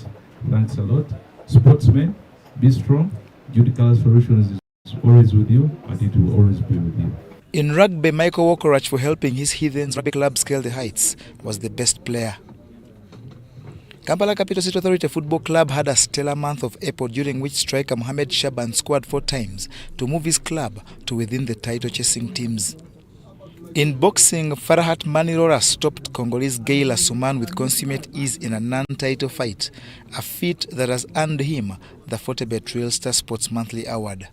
Thanks a lot. Sportsmen, be strong. Jude Color Solutions is It's always with you, and it will always be with you. In rugby, Michael Wokorach, for helping his Heathens rugby club scale the heights, was the best player. Kampala Capital City Authority Football Club had a stellar month of April, during which striker Mohamed Shaban scored 4 times to move his club to within the title-chasing teams. In boxing, Farahat Manirora stopped Congolese Gail Asuman with consummate ease in a non-title fight, a feat that has earned him the Fortebet Real Star Sports Monthly Award.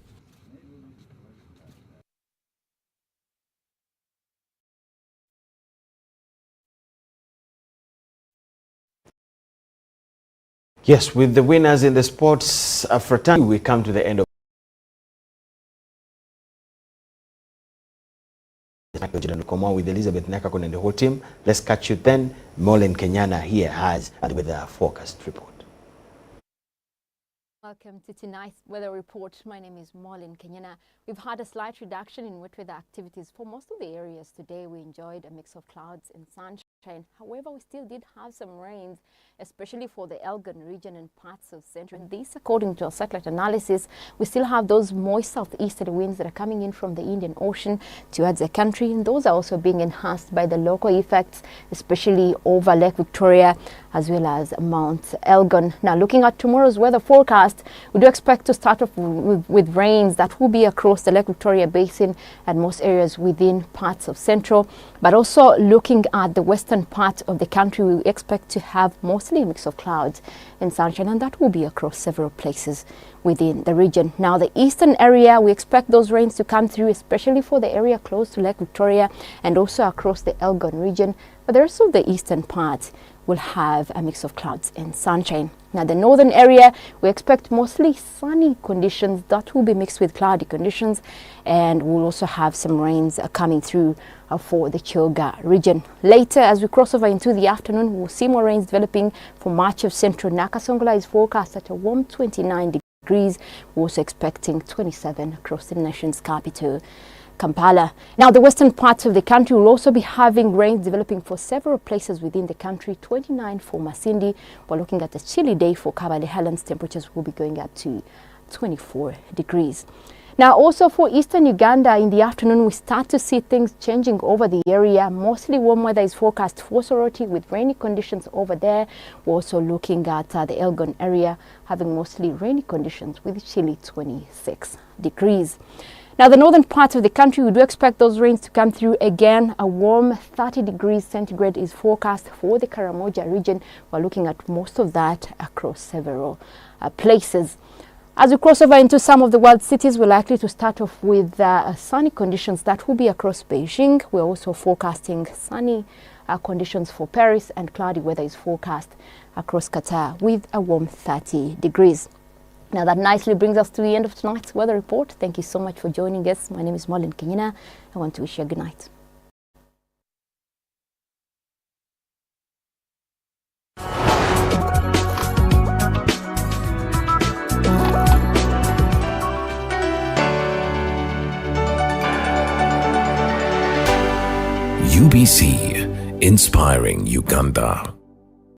Yes, with the winners in the sports fraternity, we come to the end of Lukomwa with Elizabeth Nakakon and the whole team. Let's catch you then. Molin Kenyana here has with a forecast report. Welcome to tonight's weather report. My name is Molin Kenyana. We've had a slight reduction in wet weather activities for most of the areas today. We enjoyed a mix of clouds and sunshine. However, we still did have some rains, especially for the Elgon region and parts of central. And this, according to our satellite analysis, we still have those moist southeasterly winds that are coming in from the Indian Ocean towards the country. And those are also being enhanced by the local effects, especially over Lake Victoria as well as Mount Elgon. Now, looking at tomorrow's weather forecast, we do expect to start off with rains that will be across the Lake Victoria Basin and most areas within parts of central. But also looking at the western part of the country, we expect to have mostly a mix of clouds and sunshine, and that will be across several places within the region. Now, the eastern area, we expect those rains to come through, especially for the area close to Lake Victoria and also across the Elgon region. But the rest of the eastern part will have a mix of clouds and sunshine. Now, the northern area, we expect mostly sunny conditions that will be mixed with cloudy conditions, and we'll also have some rains coming through for the Kyoga region. Later, as we cross over into the afternoon, we'll see more rains developing for much of central. Nakasongola is forecast at a warm 29 degrees. We're also expecting 27 across the nation's capital, Kampala. Now, the western parts of the country will also be having rains developing for several places within the country. 29 for Masindi. We're looking at a chilly day for Kabale Highlands. Temperatures will be going up to 24 degrees. Now, also for eastern Uganda, in the afternoon, we start to see things changing over the area. Mostly warm weather is forecast for Soroti with rainy conditions over there. We're also looking at the Elgon area having mostly rainy conditions with chilly 26 degrees. Now, the northern parts of the country, we do expect those rains to come through again. A warm 30 degrees centigrade is forecast for the Karamoja region. We're looking at most of that across several places. As we cross over into some of the world cities, we're likely to start off with sunny conditions that will be across Beijing. We're also forecasting sunny conditions for Paris, and cloudy weather is forecast across Qatar with a warm 30 degrees. Now, that nicely brings us to the end of tonight's weather report. Thank you so much for joining us. My name is Molin Kenyana. I want to wish you a good night. UBC, inspiring Uganda.